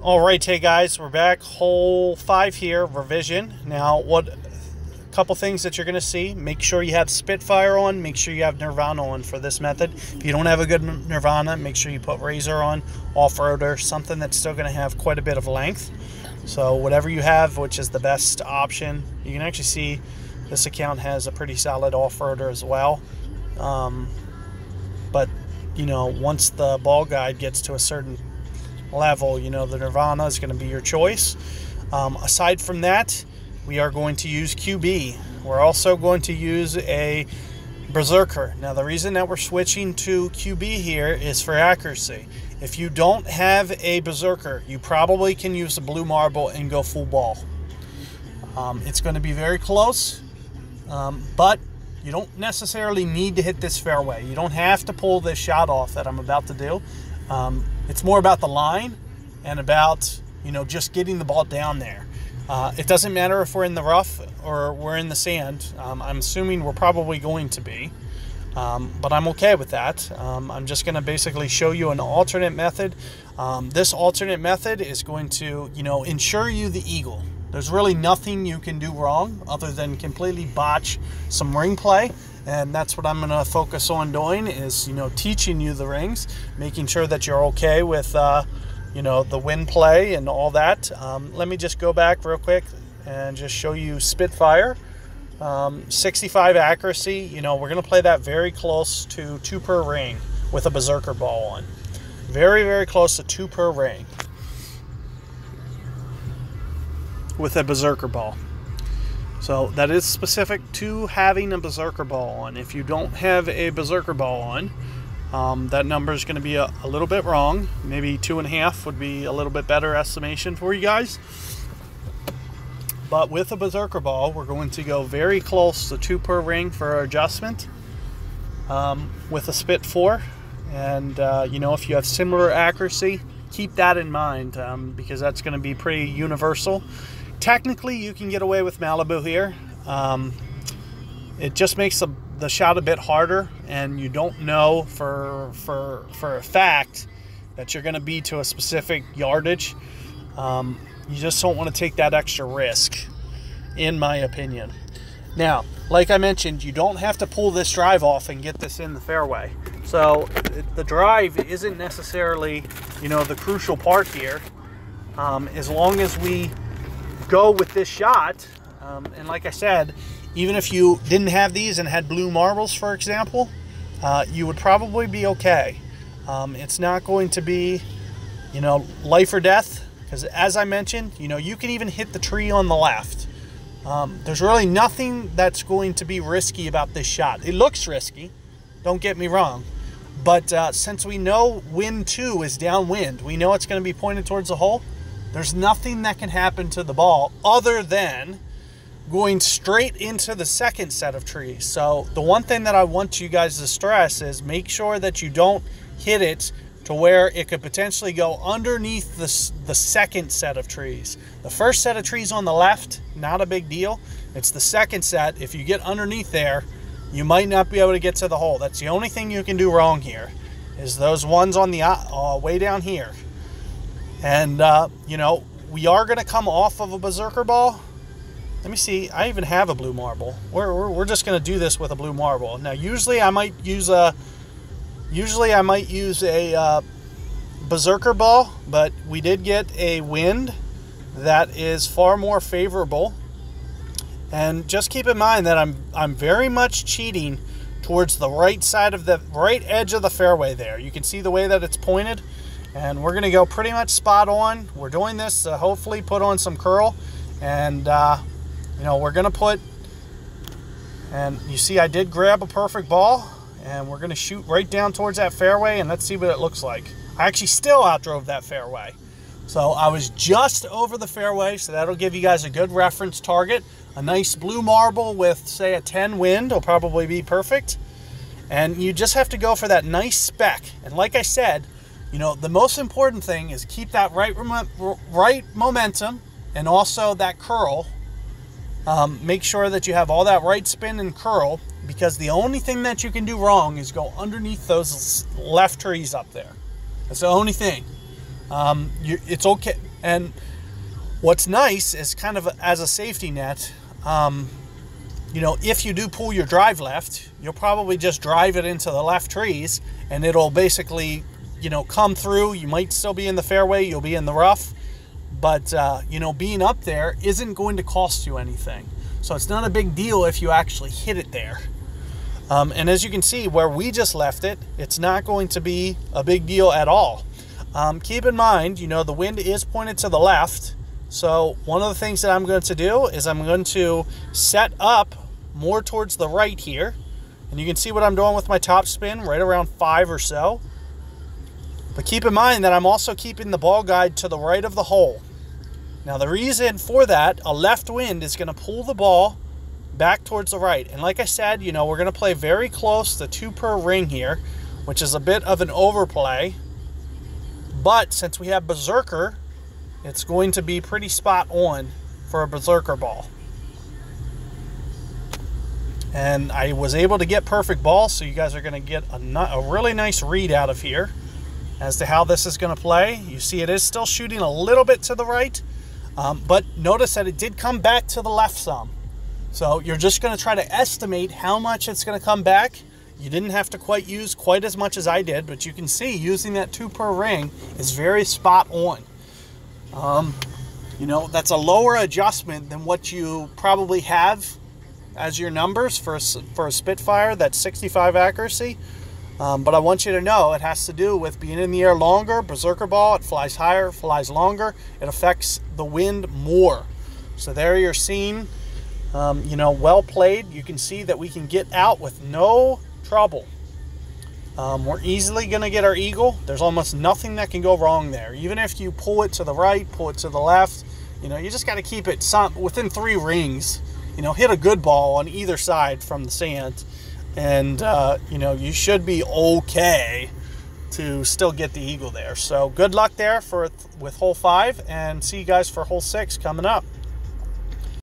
All right, hey guys, we're back. Hole 5 here, revision. Now, a couple things that you're going to see. Make sure you have Spitfire on. Make sure you have Nirvana on for this method. If you don't have a good Nirvana, make sure you put Razor on, off-roader, something that's still going to have quite a bit of length. So whatever you have, which is the best option. You can actually see this account has a pretty solid off-roader as well. But, you know, once the ball guide gets to a certain level, you know, the Nirvana is going to be your choice. Aside from that, we are going to use QB. We're also going to use a Berserker. Now, the reason that we're switching to QB here is for accuracy. If you don't have a Berserker, you probably can use a blue marble and go full ball. It's going to be very close, but you don't necessarily need to hit this fairway. You don't have to pull this shot off that I'm about to do. It's more about the line and about, you know, just getting the ball down there. It doesn't matter if we're in the rough or we're in the sand. I'm assuming we're probably going to be, but I'm okay with that. I'm just going to basically show you an alternate method. This alternate method is going to, you know, ensure you the eagle. There's really nothing you can do wrong other than completely botch some ring play. And that's what I'm going to focus on doing is, you know, teaching you the rings, making sure that you're okay with, you know, the wind play and all that. Let me just go back real quick and just show you Spitfire. 65 accuracy, you know, we're going to play that very close to 2 per ring with a Berserker ball on. Very, very close to 2 per ring with a Berserker ball. So that is specific to having a Berserker ball on. If you don't have a Berserker ball on, that number is going to be a little bit wrong. Maybe 2.5 would be a little bit better estimation for you guys. But with a Berserker ball, we're going to go very close to 2 per ring for our adjustment with a Spit 4. And, you know, if you have similar accuracy, keep that in mind because that's going to be pretty universal. Technically, you can get away with Malibu here. It just makes the shot a bit harder, and you don't know for a fact that you're going to be to a specific yardage. You just don't want to take that extra risk, in my opinion. Now, like I mentioned, you don't have to pull this drive off and get this in the fairway. So the drive isn't necessarily, you know, the crucial part here. As long as we go with this shot, and like I said, even if you didn't have these and had blue marbles, for example, you would probably be okay. It's not going to be, you know, life or death, because as I mentioned, you know, you can even hit the tree on the left. There's really nothing that's going to be risky about this shot. It looks risky, don't get me wrong, but since we know wind 2 is downwind, we know it's going to be pointed towards the hole. There's nothing that can happen to the ball other than going straight into the second set of trees. So the one thing that I want you guys to stress is make sure that you don't hit it to where it could potentially go underneath the second set of trees. The first set of trees on the left, not a big deal. It's the second set. If you get underneath there, you might not be able to get to the hole. That's the only thing you can do wrong here, is those ones on the way down here. And, you know, we are going to come off of a Berserker ball. Let me see. I even have a blue marble. We're just going to do this with a blue marble. Now, usually I might use a Berserker ball, but we did get a wind that is far more favorable. And just keep in mind that I'm very much cheating towards the right side of the right edge of the fairway there. You can see the way that it's pointed. And we're going to go pretty much spot on. We're doing this to hopefully put on some curl. And, you know, we're going to put, and you see I did grab a perfect ball. And we're going to shoot right down towards that fairway. And let's see what it looks like. I actually still outdrove that fairway. So I was just over the fairway. So that'll give you guys a good reference target. A nice blue marble with, say, a 10 wind will probably be perfect. And you just have to go for that nice spec. And like I said, you know, the most important thing is keep that right momentum and also that curl. Make sure that you have all that right spin and curl, because the only thing that you can do wrong is go underneath those left trees up there. That's the only thing. It's okay. And what's nice is kind of as a safety net, you know, if you do pull your drive left, you'll probably just drive it into the left trees and it'll basically, you know, come through. You might still be in the fairway, you'll be in the rough, but, you know, being up there isn't going to cost you anything. So it's not a big deal if you actually hit it there. And as you can see, where we just left it, it's not going to be a big deal at all. Keep in mind, you know, the wind is pointed to the left. So one of the things that I'm going to do is I'm going to set up more towards the right here. And you can see what I'm doing with my top spin, right around 5 or so. But keep in mind that I'm also keeping the ball guide to the right of the hole. Now the reason for that, a left wind is going to pull the ball back towards the right. And like I said, you know, we're going to play very close to 2 per ring here, which is a bit of an overplay. But since we have Berserker, it's going to be pretty spot on for a Berserker ball. And I was able to get perfect ball, so you guys are going to get a really nice read out of here as to how this is going to play. You see it is still shooting a little bit to the right, but notice that it did come back to the left some. So you're just going to try to estimate how much it's going to come back. You didn't have to quite use quite as much as I did, but you can see using that 2 per ring is very spot on. You know, that's a lower adjustment than what you probably have as your numbers for a Spitfire, that's 65 accuracy. But I want you to know it has to do with being in the air longer. Berserker ball, it flies higher, flies longer. It affects the wind more. So there you're seeing, you know, well played. You can see that we can get out with no trouble. We're easily going to get our eagle. There's almost nothing that can go wrong there. Even if you pull it to the right, pull it to the left, you know, you just got to keep it within 3 rings. You know, hit a good ball on either side from the sand, and you know, you should be okay to still get the eagle there. So good luck there with hole 5, and see you guys for hole 6 coming up.